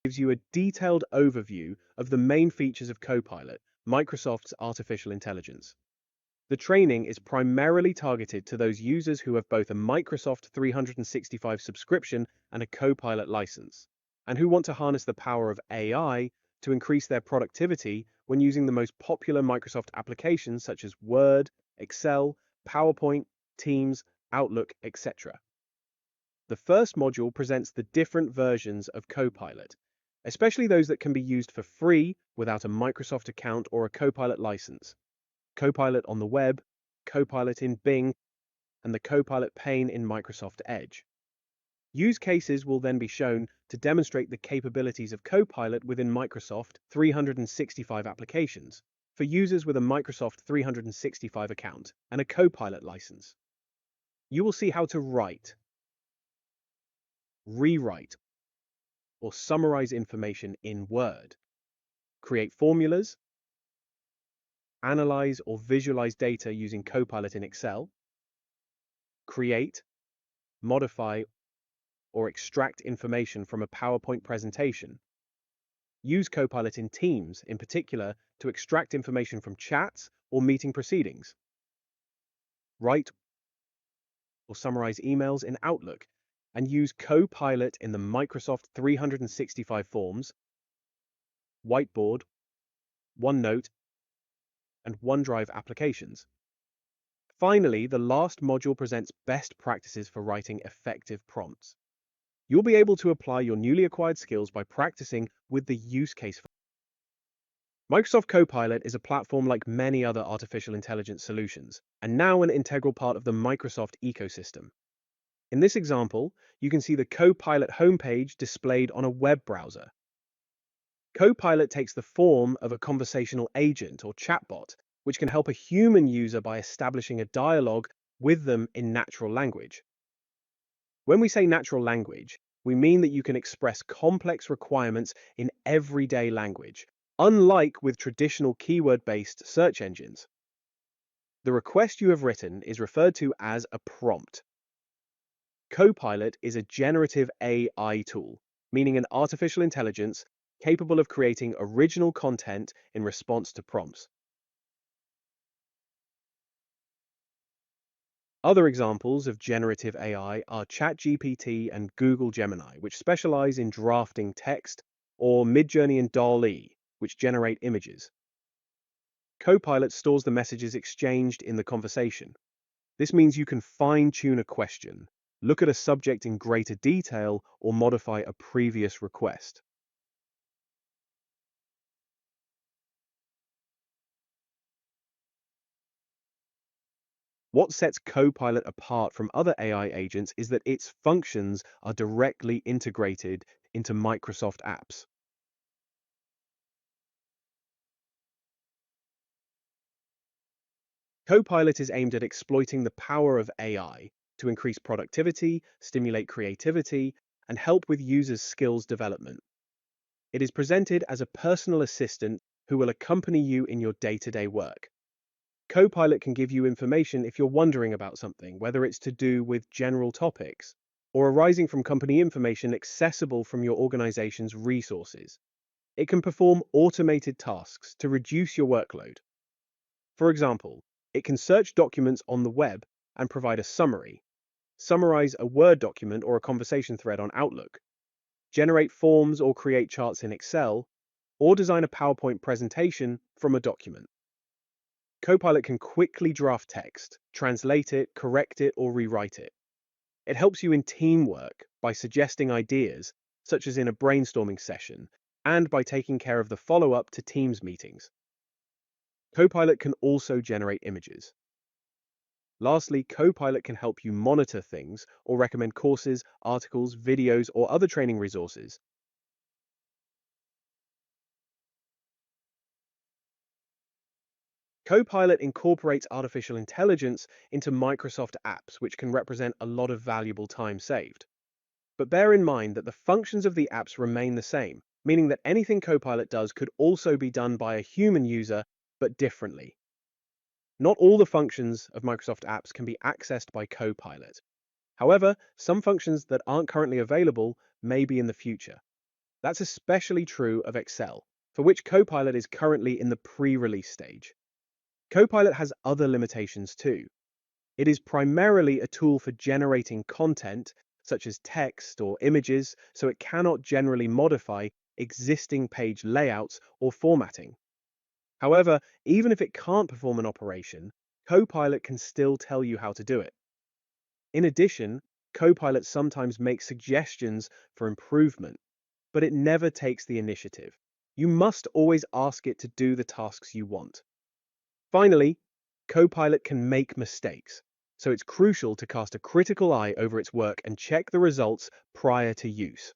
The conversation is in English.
gives you a detailed overview of the main features of Copilot, Microsoft's artificial intelligence. The training is primarily targeted to those users who have both a Microsoft 365 subscription and a Copilot license, and who want to harness the power of AI to increase their productivity when using the most popular Microsoft applications such as Word, Excel, PowerPoint, Teams, Outlook, etc. The first module presents the different versions of Copilot, especially those that can be used for free without a Microsoft account or a Copilot license. Copilot on the web, Copilot in Bing, and the Copilot pane in Microsoft Edge. Use cases will then be shown to demonstrate the capabilities of Copilot within Microsoft 365 applications for users with a Microsoft 365 account and a Copilot license. You will see how to write, rewrite, or summarize information in Word, create formulas, analyze or visualize data using Copilot in Excel, create, modify, or extract information from a PowerPoint presentation. Use Copilot in Teams, in particular, to extract information from chats or meeting proceedings. Write or summarize emails in Outlook, and use Copilot in the Microsoft 365 Forms, Whiteboard, OneNote, and OneDrive applications. Finally, the last module presents best practices for writing effective prompts. You'll be able to apply your newly acquired skills by practicing with the use case. Microsoft Copilot is a platform like many other artificial intelligence solutions, and now an integral part of the Microsoft ecosystem. In this example, you can see the Copilot homepage displayed on a web browser. Copilot takes the form of a conversational agent or chatbot, which can help a human user by establishing a dialogue with them in natural language. When we say natural language, we mean that you can express complex requirements in everyday language, unlike with traditional keyword-based search engines. The request you have written is referred to as a prompt. Copilot is a generative AI tool, meaning an artificial intelligence capable of creating original content in response to prompts. Other examples of generative AI are ChatGPT and Google Gemini, which specialize in drafting text, or Midjourney and DALL-E, which generate images. Copilot stores the messages exchanged in the conversation. This means you can fine-tune a question, look at a subject in greater detail, or modify a previous request. What sets Copilot apart from other AI agents is that its functions are directly integrated into Microsoft apps. Copilot is aimed at exploiting the power of AI to increase productivity, stimulate creativity, and help with users' skills development. It is presented as a personal assistant who will accompany you in your day-to-day work. Copilot can give you information if you're wondering about something, whether it's to do with general topics or arising from company information accessible from your organization's resources. It can perform automated tasks to reduce your workload. For example, it can search documents on the web and provide a summary, summarize a Word document or a conversation thread on Outlook, generate forms or create charts in Excel, or design a PowerPoint presentation from a document. Copilot can quickly draft text, translate it, correct it, or rewrite it. It helps you in teamwork by suggesting ideas, such as in a brainstorming session, and by taking care of the follow-up to Teams meetings. Copilot can also generate images. Lastly, Copilot can help you monitor things or recommend courses, articles, videos, or other training resources. Copilot incorporates artificial intelligence into Microsoft apps, which can represent a lot of valuable time saved. But bear in mind that the functions of the apps remain the same, meaning that anything Copilot does could also be done by a human user, but differently. Not all the functions of Microsoft apps can be accessed by Copilot. However, some functions that aren't currently available may be in the future. That's especially true of Excel, for which Copilot is currently in the pre-release stage. Copilot has other limitations too. It is primarily a tool for generating content, such as text or images, so it cannot generally modify existing page layouts or formatting. However, even if it can't perform an operation, Copilot can still tell you how to do it. In addition, Copilot sometimes makes suggestions for improvement, but it never takes the initiative. You must always ask it to do the tasks you want. Finally, Copilot can make mistakes, so it's crucial to cast a critical eye over its work and check the results prior to use.